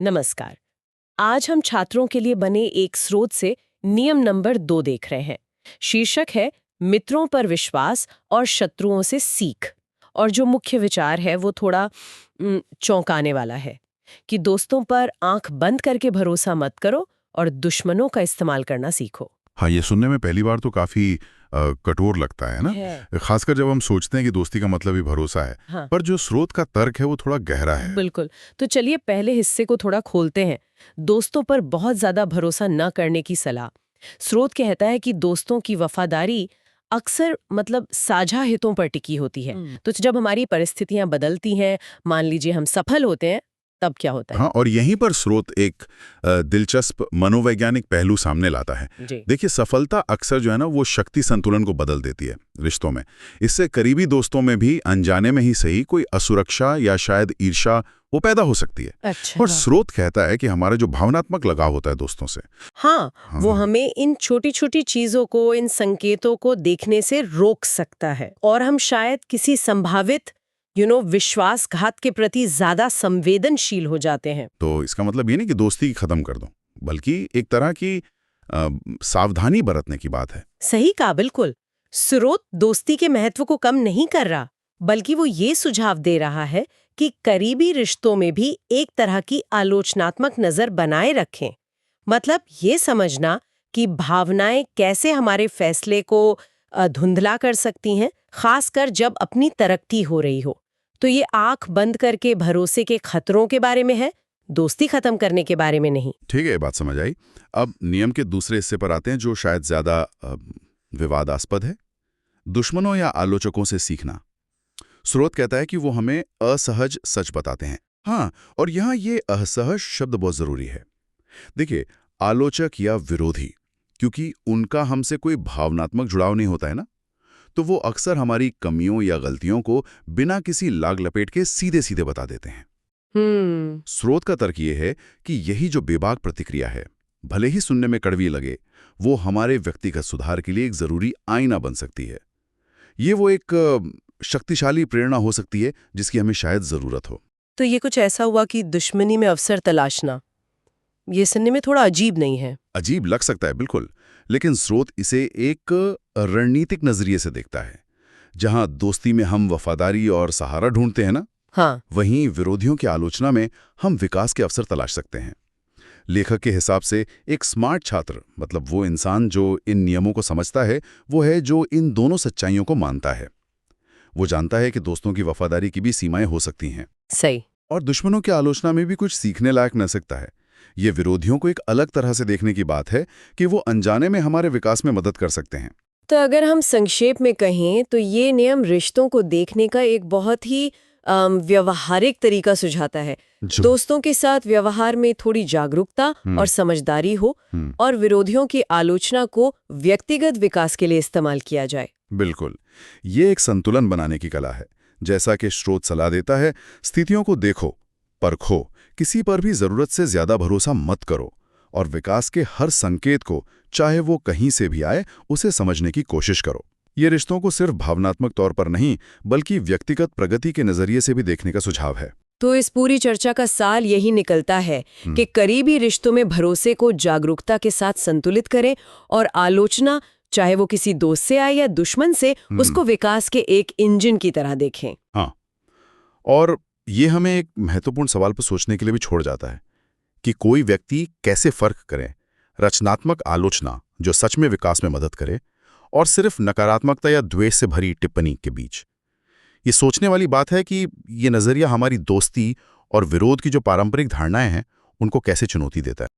नमस्कार। आज हम छात्रों के लिए बने एक स्रोत से नियम नंबर 2 देख रहे हैं। शीर्षक है मित्रों पर विश्वास और शत्रुओं से सीख। और जो मुख्य विचार है वो थोड़ा चौंकाने वाला है कि दोस्तों पर आंख बंद करके भरोसा मत करो और दुश्मनों का इस्तेमाल करना सीखो। हाँ, ये सुनने में पहली बार तो काफी कठोर लगता है ना। खासकर जब हम सोचते हैं कि दोस्ती का मतलब ही भरोसा है। हाँ। पर जो स्रोत का तर्क है वो थोड़ा गहरा है। बिल्कुल। तो चलिए पहले हिस्से को थोड़ा खोलते हैं। दोस्तों पर बहुत ज्यादा भरोसा न करने की सलाह। स्रोत कहता है कि दोस्तों की वफादारी अक्सर साझा हितों पर टिकी होती है। तो जब हमारी परिस्थितियां बदलती हैं, मान लीजिए हम सफल होते हैं, तब क्या होता है? हाँ, और यहीं पर स्रोत एक दिलचस्प मनोवैज्ञानिक पहलू सामने लाता है। जी। देखिए, सफलता अक्सर जो है ना वो शक्ति संतुलन को बदल देती है रिश्तों में। इससे करीबी दोस्तों में भी अनजाने में ही सही कोई असुरक्षा या शायद ईर्ष्या वो पैदा हो सकती है। अच्छा। और स्रोत कहता है कि हमारा जो भावनात्मक लगाव होता है दोस्तों से, हाँ, वो हमें इन छोटी छोटी चीजों को, इन संकेतों को देखने से रोक सकता है और हम शायद किसी संभावित विश्वासघात के प्रति ज्यादा संवेदनशील हो जाते हैं। तो इसका मतलब ये नहीं कि दोस्ती खत्म कर दो, बल्कि एक तरह की सावधानी बरतने की बात है। सही कहा, बिल्कुल। स्रोत दोस्ती के महत्व को कम नहीं कर रहा, बल्कि वो ये सुझाव दे रहा है कि करीबी रिश्तों में भी एक तरह की आलोचनात्मक नजर बनाए रखें। मतलब ये समझना कि भावनाएं कैसे हमारे फैसले को धुंधला कर सकती हैं, खासकर जब अपनी तरक्की हो रही हो। तो ये आंख बंद करके भरोसे के खतरों के बारे में है, दोस्ती खत्म करने के बारे में नहीं। ठीक है, ये बात समझ आई। अब नियम के दूसरे हिस्से पर आते हैं जो शायद ज्यादा विवादास्पद है। दुश्मनों या आलोचकों से सीखना। स्रोत कहता है कि वो हमें असहज सच बताते हैं। हाँ, और यहाँ ये असहज शब्द बहुत जरूरी है। देखिए, आलोचक या विरोधी, क्योंकि उनका हमसे कोई भावनात्मक जुड़ाव नहीं होता है ना, तो वो अक्सर हमारी कमियों या गलतियों को बिना किसी लाग लपेट के सीधे सीधे बता देते हैं। स्रोत का तर्क ये है कि यही जो बेबाक प्रतिक्रिया है, भले ही सुनने में कड़वी लगे, वो हमारे व्यक्तिगत सुधार के लिए एक जरूरी आईना बन सकती है। ये वो एक शक्तिशाली प्रेरणा हो सकती है जिसकी हमें शायद जरूरत हो। तो ये कुछ ऐसा हुआ कि दुश्मनी में अवसर तलाशना, ये सुनने में थोड़ा अजीब नहीं है? अजीब लग सकता है, बिल्कुल, लेकिन स्रोत इसे एक रणनीतिक नजरिए से देखता है। जहां दोस्ती में हम वफादारी और सहारा ढूंढते हैं ना, हाँ। वहीं विरोधियों की आलोचना में हम विकास के अवसर तलाश सकते हैं। लेखक के हिसाब से एक स्मार्ट छात्र, मतलब वो इंसान जो इन नियमों को समझता है, वो है जो इन दोनों सच्चाइयों को मानता है। वो जानता है कि दोस्तों की वफादारी की भी सीमाएं हो सकती हैं। सही। और दुश्मनों की आलोचना में भी कुछ सीखने लायक न सकता है। ये विरोधियों को एक अलग तरह से देखने की बात है कि वो अनजाने में हमारे विकास में मदद कर सकते हैं। तो अगर हम संक्षेप में कहें तो ये नियम रिश्तों को देखने का एक बहुत ही व्यवहारिक तरीका सुझाता है। दोस्तों के साथ व्यवहार में थोड़ी जागरूकता और समझदारी हो और विरोधियों की आलोचना को व्यक्तिगत विकास के लिए इस्तेमाल किया जाए। बिल्कुल, ये एक संतुलन बनाने की कला है। जैसा कि स्रोत सलाह देता है, स्थितियों को देखो, परखो, किसी पर भी जरूरत से ज्यादा भरोसा मत करो और विकास के हर संकेत को, चाहे वो कहीं से भी आए, उसे समझने की कोशिश करो। ये रिश्तों को सिर्फ भावनात्मक तौर पर नहीं, बल्कि व्यक्तिगत प्रगति के नजरिए से भी देखने का सुझाव है। तो इस पूरी चर्चा का सार यही निकलता है कि करीबी रिश्तों में भरोसे को जागरूकता के साथ संतुलित करें और आलोचना, चाहे वो किसी दोस्त से आए या दुश्मन से, उसको विकास के एक इंजन की तरह देखें। हाँ, और ये हमें एक महत्वपूर्ण सवाल पर सोचने के लिए भी छोड़ जाता है कि कोई व्यक्ति कैसे फर्क करे रचनात्मक आलोचना जो सच में विकास में मदद करे और सिर्फ नकारात्मकता या द्वेष से भरी टिप्पणी के बीच। ये सोचने वाली बात है कि ये नजरिया हमारी दोस्ती और विरोध की जो पारंपरिक धारणाएं हैं उनको कैसे चुनौती देता है।